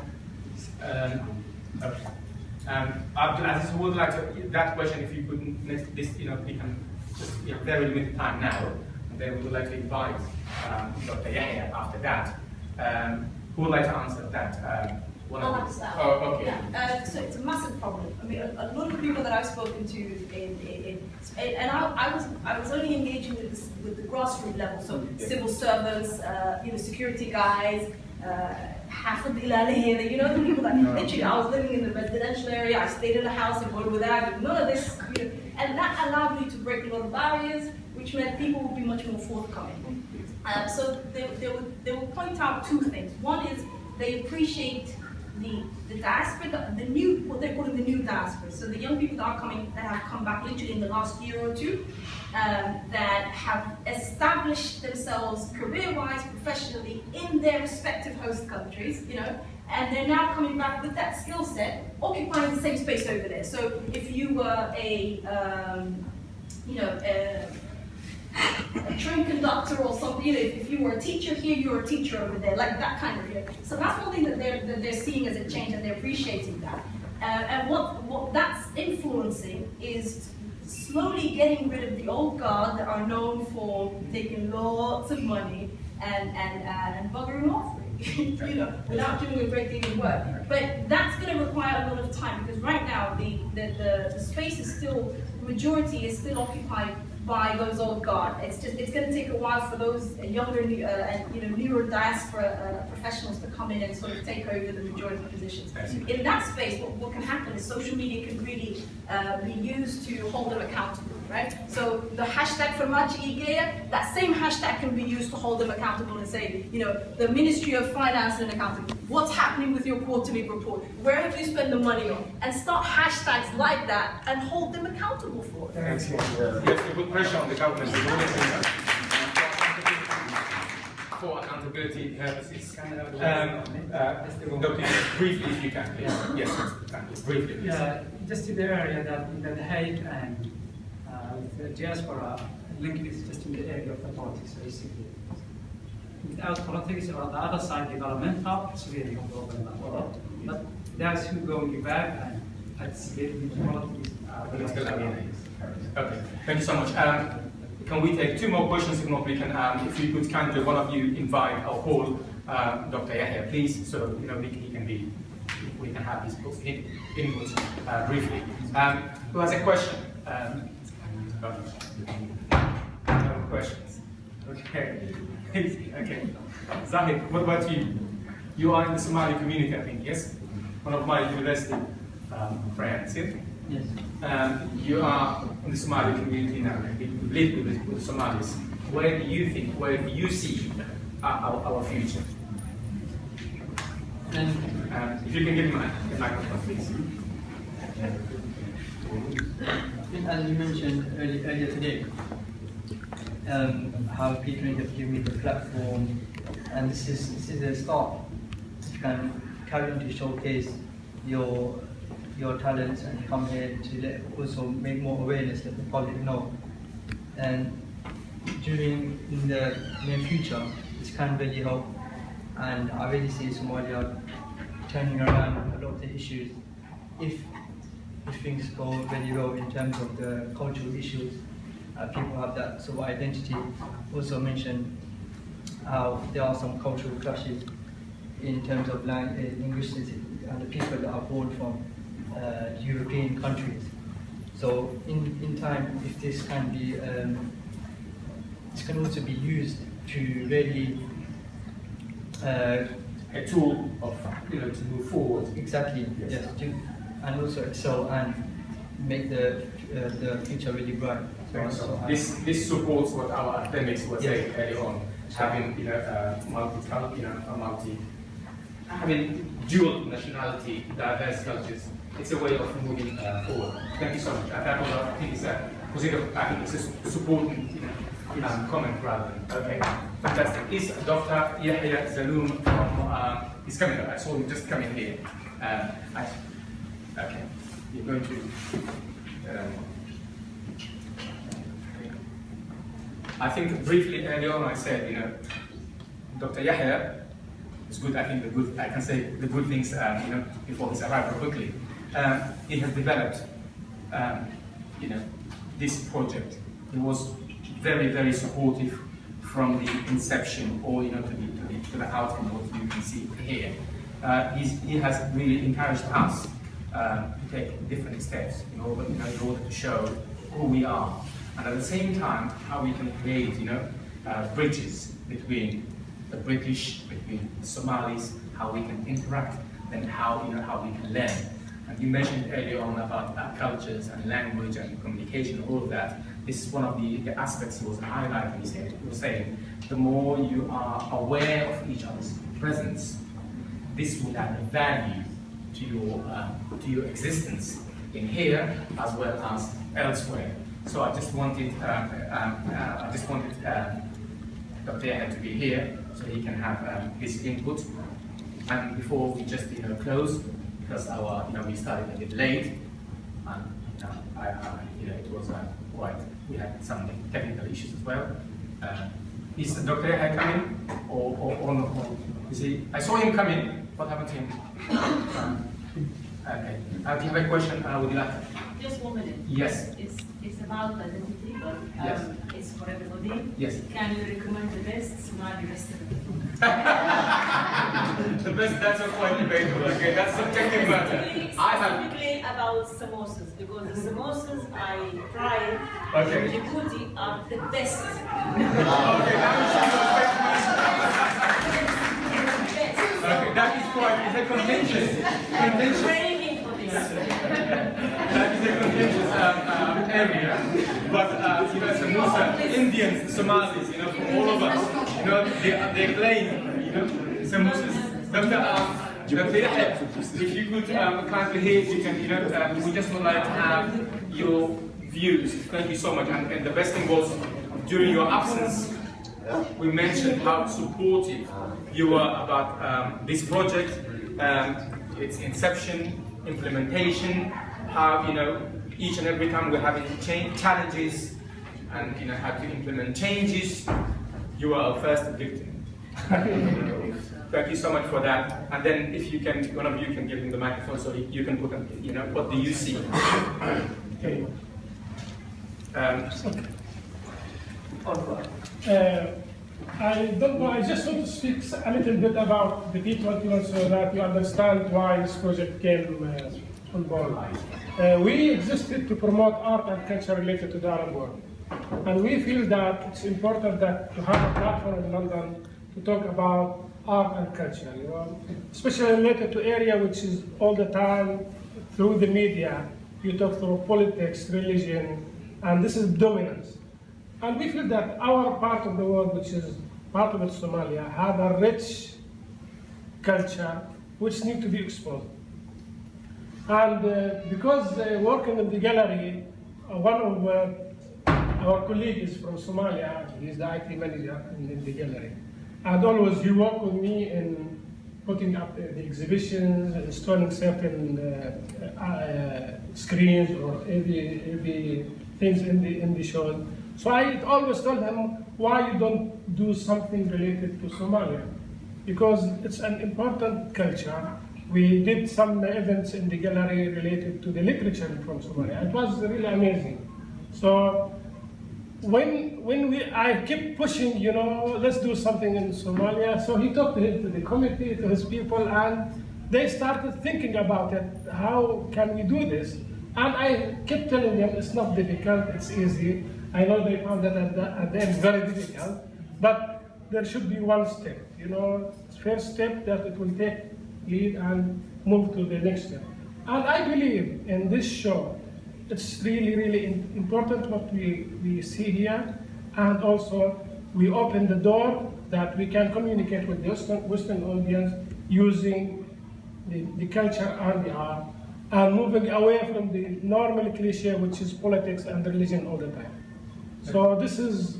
Abdulaziz would like to, that question, if you could, we can just, very limited time now, and then we would like to invite Dr. Yahya after that. Who would like to answer that?
I'll have to start.
Oh, okay.
Yeah. So it's a massive problem. I mean, a lot of the people that I've spoken to and I was only engaging with the grassroots level, so civil servants, security guys, half of the here, the people that literally, I was living in the residential area, I stayed in a house in Bolivia, none of this, and that allowed me to break a lot of barriers, which meant people would be much more forthcoming. So they will point out two things. One is they appreciate the diaspora, what they're calling the new diaspora. So the young people that have come back literally in the last year or two, that have established themselves career-wise, professionally in their respective host countries, and they're now coming back with that skill set, occupying the same space over there. So if you were a train conductor or something, if you were a teacher here, you're a teacher over there, like that kind of, So that's one thing that they're seeing as a change, and they're appreciating that. And what that's influencing is slowly getting rid of the old guard that are known for taking lots of money and buggering off, without doing a great deal of work. But that's going to require a lot of time, because right now the space is still, the majority is still occupied by those old guard. It's going to take a while for those younger and newer diaspora professionals to come in and sort of take over the majority positions. In that space, what can happen is social media can really be used to hold them accountable, right? So the hashtag for Machi, that same hashtag can be used to hold them accountable and say, the Ministry of Finance and Accounting, what's happening with your quarterly report? Where have you spent the money on? And start hashtags like that and hold them accountable for it.
Yes, to put pressure on the government is always for accountability purposes. Dr. briefly, if you can, please. Yes, briefly, please.
Yeah, just in the area that the hate and the diaspora link is just in the area of the politics, basically. Without politics, or on the other side, developmental, it's really no problem at all. But that's who going back and participate in politics.
Okay, thank you so much. can we take 2 more questions? If not, we can, if you could kindly, one of you invite or call Dr. Yahya, please, so we can have his input briefly. Who has a question? No questions. Okay. Okay. Zahid, what about you? You are in the Somali community, I think, yes? One of my university friends, yes?
Yes.
You are in the Somali community now, you live with the Somalis. Where do you think, where do you see our future? If you can give me the microphone, please.
As you mentioned earlier today, how Peter have given me the platform, and this is a start. You can carry on to showcase your talents and come here to also make more awareness that the public know. And in the near future, this can really help. And I really see Somalia turning around a lot of the issues if things go really well in terms of the cultural issues. People have that sort of identity. Also mentioned how there are some cultural clashes in terms of linguistics and the people that are born from European countries. So in time, if this can be, this can also be used to really
a tool of, to move forward.
Exactly. Yes. And also excel and make the future really bright.
So this supports what our academics were saying earlier on, having having dual nationality, diverse cultures. It's a way of moving forward. Thank you so much. I think it's a positive. I think it's a supporting comment rather than okay. Fantastic. Is Dr. Yahya Zaloom from? He's coming. I saw him just coming here. Okay. You're going to. I think briefly earlier on I said, Dr. Yahya is good. I think I can say the good things, before his arrival quickly. He has developed, this project. He was very, very supportive from the inception, or to the outcome. What you can see here, he has really encouraged us to take different steps in order to show who we are. And at the same time, how we can create, bridges between the British, between the Somalis, how we can interact, and how we can learn. And you mentioned earlier on about cultures and language and communication, all of that. This is one of the aspects he was highlighting. He was saying, the more you are aware of each other's presence, this will add value to your existence in here as well as elsewhere. So I just wanted Dr. Yahya to be here so he can have his input. And before we just close, because we started a bit late, and it was we had some technical issues as well. Is Dr. Yahya coming or not? Is he? I saw him coming. What happened to him? Okay. Do you have a question? Would you like?
Just 1 minute.
Yes.
It's about identity, but
yes.
It's for everybody.
Yes.
Can you recommend the best Somali restaurant?
The best, that's a quite debatable. Okay, that's subjective matter.
Specifically about samosas, because the samosas I tried in Djibouti are the best.
Okay, okay, that is quite, it's a contentious.
Craving for this.
That is a contentious area, but samosa, Indians, Somalis, from all of us, they claim, samosas. Dr. Yahya, if you could kindly hear, you can, we just would like to have your views. Thank you so much. And the best thing was, during your absence, we mentioned how supportive you were about this project, its inception, implementation, how each and every time we're having challenges and how to implement changes, you are our first victim. Thank you so much for that. And then if you can, one of you can give him the microphone so you can put, what do you see? Okay.
I don't know, I just want to speak a little bit about the P21 so that you understand why this project came on board. We existed to promote art and culture related to the Arab world. And we feel that it's important that to have a platform in London to talk about art and culture, you know, especially related to area which is all the time through the media, you talk through politics, religion, and this is dominance. And we feel that our part of the world, which is part of it, Somalia, have a rich culture which need to be exposed. And because working in the gallery, one of our colleagues is from Somalia, he's the IT manager in the gallery. And always he worked with me in putting up the exhibitions, installing certain screens or AV things in the show. So I always told him, why you don't do something related to Somalia? Because it's an important culture. We did some events in the gallery related to the literature from Somalia. It was really amazing. So I kept pushing, you know, let's do something in Somalia. So he talked to the committee, to his people, and they started thinking about it. How can we do this? And I kept telling them it's not difficult, it's easy. I know they found that at the end very difficult, but there should be one step, you know, first step that it will take lead and move to the next step. And I believe in this show, it's really, really important what we see here, and also we open the door that we can communicate with the Western audience using the culture and the art, and moving away from the normal cliche, which is politics and religion all the time. So this is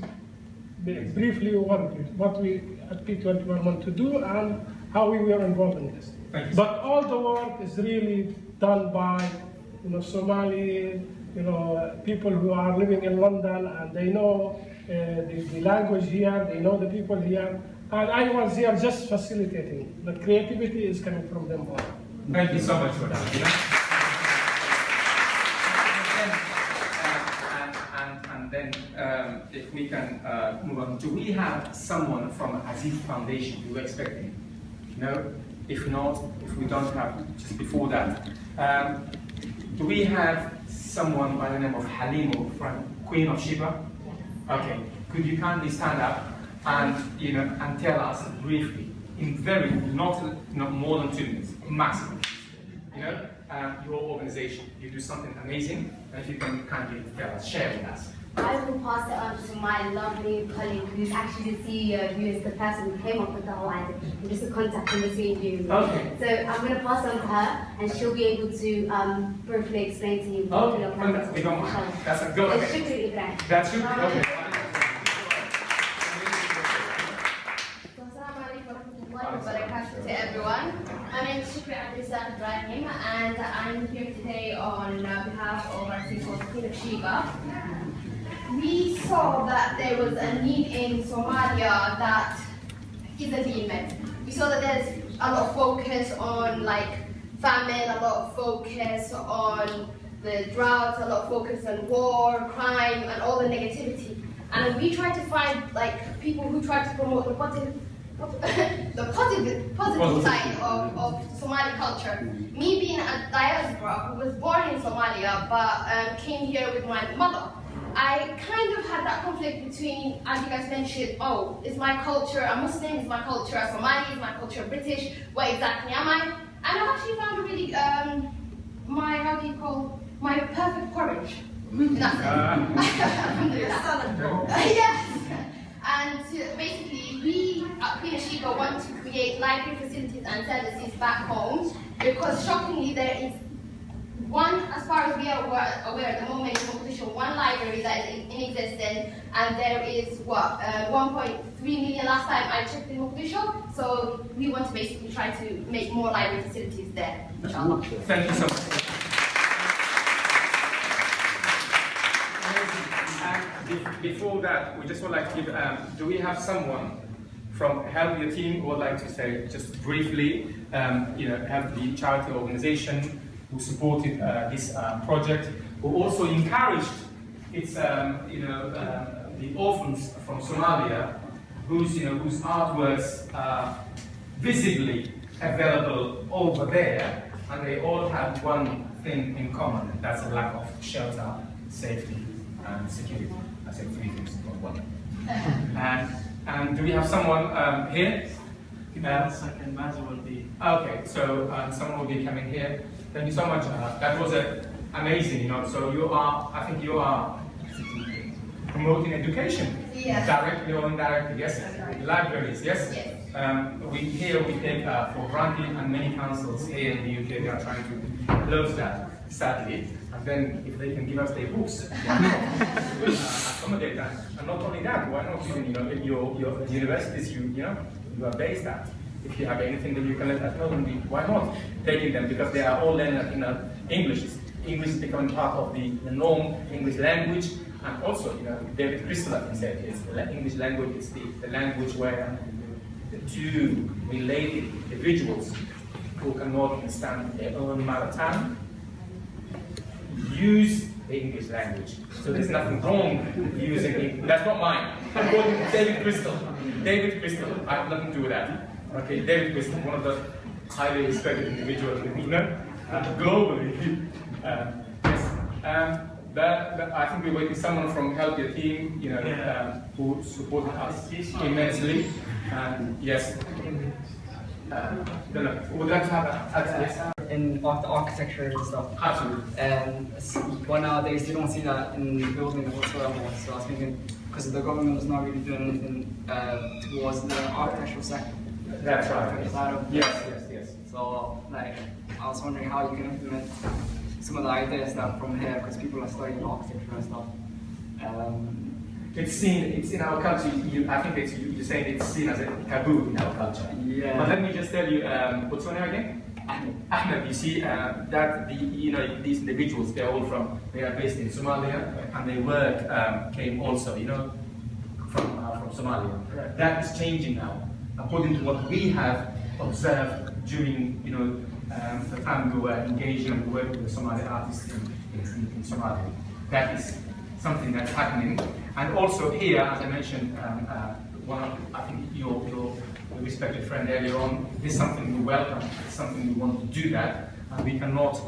briefly what we at P21 want to do and how we were involved in this. But all the work is really done by, you know, Somali, you know, people who are living in London, and they know the language here, they know the people here, and I was here just facilitating. The creativity is coming from them all.
Thank you so much for that. And then, if we can move on, do we have someone from Aziz Foundation you were expecting? No? If not, if we don't have, just before that, do we have someone by the name of Halimo from Queen of Sheba? Okay, could you kindly stand up and, you know, and tell us briefly, in very, not more than 2 minutes, maximum, you know, your organization. You do something amazing, and if you can kindly tell us, share with us.
I will pass it on to my lovely colleague, who's actually the CEO, who is the person who came up with the whole idea. I'm just a contact in between you.
Okay.
So I'm going to pass it on to her, and she'll be able to briefly explain to you what your plan is.
We don't mind. That's a go ahead. That's you? Okay.
To everyone. My name is Shukri Abdullah Ibrahim, and I'm here today on behalf of our city called Queen of Sheba. We saw that there was a need in Somalia that isn't being met. We saw that there's a lot of focus on like famine, a lot of focus on the drought, a lot of focus on war, crime, and all the negativity. And we tried to find like people who try to promote the positive side of Somali culture. Me being a diaspora who was born in Somalia but came here with my mother, I kind of had that conflict between, as you guys mentioned, oh, is my culture a Muslim, is my culture a Somali, is my culture British, what exactly am I? And I've actually found a really, my perfect porridge. Yes. And basically, we at Queen of Sheba want to create library facilities and services back home, because shockingly there is one, as far as we are aware at the moment in Mogadishu, one library that is in existence, and there is what, 1.3 million last time I checked in Mogadishu. So we want to basically try to make more library facilities there. Inshallah.
Thank you so much. Before that, we just would like to give, do we have someone from Help Your Team who would like to say just briefly, help the charity organization who supported this project, who also encouraged its the orphans from Somalia, whose artworks are visibly available over there, and they all have one thing in common. That's a lack of shelter, safety, and security. I said three things, not one. And do we have someone here?
Second, Mazi will be.
Okay, so someone will be coming here. Thank you so much. That was amazing. So you are, I think you are promoting education, directly or indirectly. Yes, libraries. Yes. We take for granted, and many councils here in the UK they are trying to close that, sadly. And then if they can give us their books, accommodate that. And not only that, why not even your universities you are based at. If you have anything that you can let us know, why not taking them, because they are all learning English. English is becoming part of the norm, English language, and also David Crystal I think said the English language is the language where the two related individuals who cannot understand their own mother tongue use the English language. So there's nothing wrong with using it. That's not mine. I'm quoting David Crystal. David Crystal. I have nothing to do with that. Okay, David Crystal, one of the highly respected individuals globally. Yes. But I think we're waiting someone from Help Your Team, who supported us immensely. Yes. Would like to have yes.
In architecture and stuff.
Absolutely.
But nowadays you don't see that in buildings whatsoever. So I was thinking, because the government is not really doing anything towards the architectural sector.
That's right. Yes.
So I was wondering how you can implement some of the ideas that from here, because people are studying architecture and stuff.
It's in our culture. I think you're saying it's seen as a taboo in our culture.
Yeah.
But let me just tell you, what's your name again? Ahmed. You see that these individuals they are based in Somalia, and their work came also from Somalia.
Right.
That is changing now, according to what we have observed during the time we were engaging with the Somali artists in Somalia. That is something that's happening. And also here, as I mentioned, I think your respected friend earlier on, this is something we welcome, it's something we want to do that, and we cannot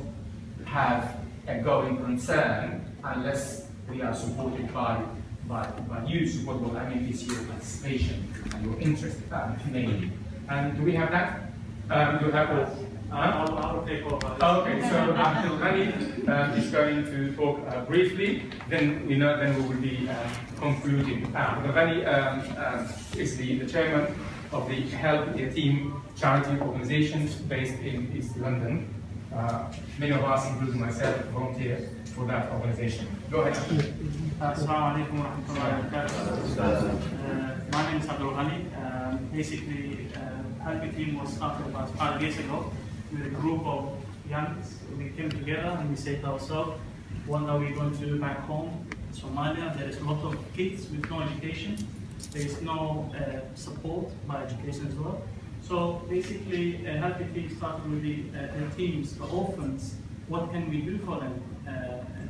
have a going concern unless we are supported by you. Support, I mean, it's your participation and your interest mainly. And do we have that? Do you have
I'll take over.
Okay, so Abdul Ghani is going to talk briefly, then we will be concluding. Abdul Ghani is the chairman of the Help Your Team charity organizations based in East London. Many of us, including myself, volunteer for that organization. Go ahead.
Assalamu alaikum wa rahmatullahi wa barakatuh. My name is Abdul Ghani. Basically, Help Your Team was started about 5 years ago with a group of youngs. We came together and we said to ourselves, what are we going to do back home in Somalia? There is a lot of kids with no education. There is no support by education as well. So basically, Help Your Team started with the teams, the orphans. What can we do for them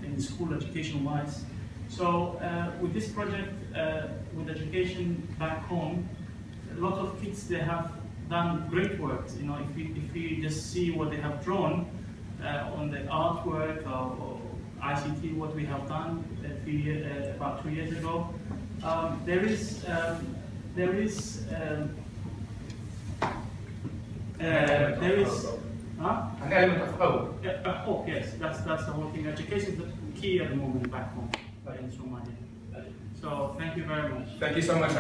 in school education-wise? So with this project, with education back home, a lot of kids, they have done great work. If we just see what they have drawn on the artwork or ICT, what we have done about 2 years ago, there is
an element of hope.
Hope, yes, that's the whole thing. Education is the key at the moment back home in Somalia. So thank you very much.
Thank you so much.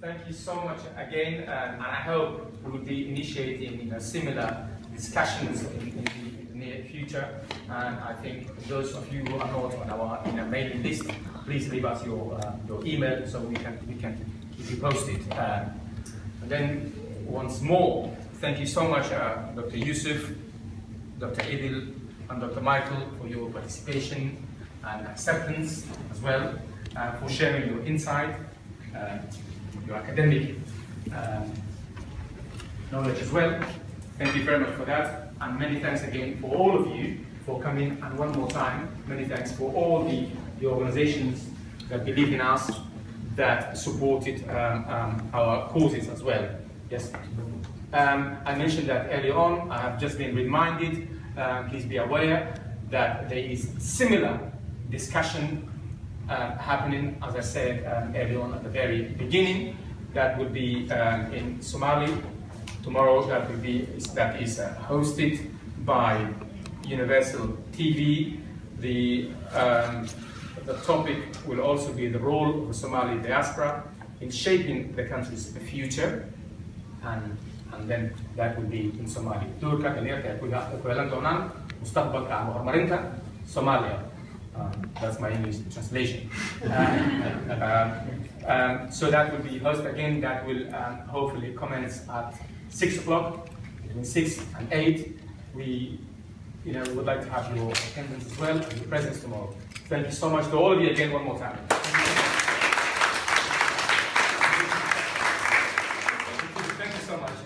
Thank you so much again, and I hope we will be initiating similar discussions in the near future. And I think those of you who are not on our mailing list, please leave us your email so we can keep you posted. And then once more, thank you so much, Dr. Yusuf, Dr. Idil, and Dr. Michael for your participation and acceptance as well, for sharing your insight. Your academic knowledge as well. Thank you very much for that, and many thanks again for all of you for coming, and one more time, many thanks for all the organizations that believe in us, that supported our causes as well. Yes. I mentioned that earlier on. I have just been reminded, please be aware, that there is similar discussion happening, as I said earlier on at the very beginning, that will be in Somali tomorrow. That is hosted by Universal TV. The topic will also be the role of the Somali diaspora in shaping the country's future, and then that will be in Somali. دورك كنيرك كويلان دونان مستقبل كهرمارينتا Somalia. That's my English translation. So that will be hosted again. That will hopefully commence at 6 o'clock, between 6 and 8. We would like to have your attendance as well and your presence tomorrow. Thank you so much to all of you again one more time. Thank you so much.